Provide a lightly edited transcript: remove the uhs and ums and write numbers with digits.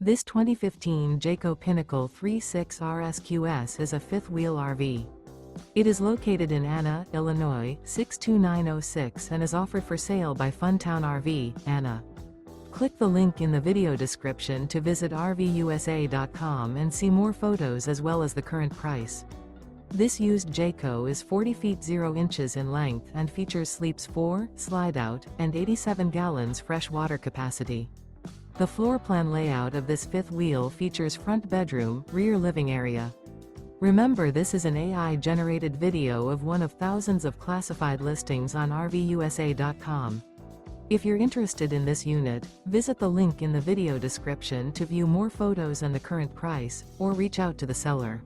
This 2015 Jayco Pinnacle 36 RSQS is a fifth-wheel RV. It is located in Anna, Illinois, 62906 and is offered for sale by Funtown RV, Anna. Click the link in the video description to visit RVUSA.com and see more photos as well as the current price. This used Jayco is 40 feet 0 inches in length and features sleeps 4, slide-out, and 87 gallons fresh water capacity. The floor plan layout of this fifth wheel features front bedroom, rear living area. Remember, this is an AI-generated video of one of thousands of classified listings on RVUSA.com. If you're interested in this unit, visit the link in the video description to view more photos and the current price, or reach out to the seller.